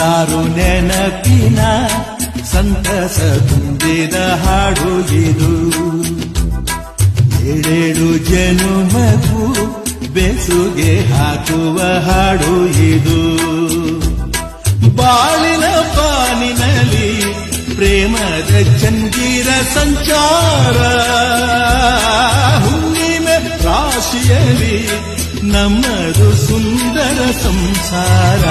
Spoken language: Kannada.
ನೂರಾರು ನೆನಪಿನ ಸಂತಸ ತುಂಬಿದ ಹಾಡು ಇದು. ಏಳೇಳು ಜನುಮಗೂ ಬೆಸುಗೆ ಹಾಕುವ ಹಾಡು ಇದು. ಬಾಳಿನ ಪಾನಿನಲ್ಲಿ ಪ್ರೇಮದ ಚಂದಿರ ಸಂಚಾರ, ಹುಣ್ಣಿಮೆ ರಾಶಿಯಲ್ಲಿ ನಮ್ಮದು ಸುಂದರ ಸಂಸಾರ.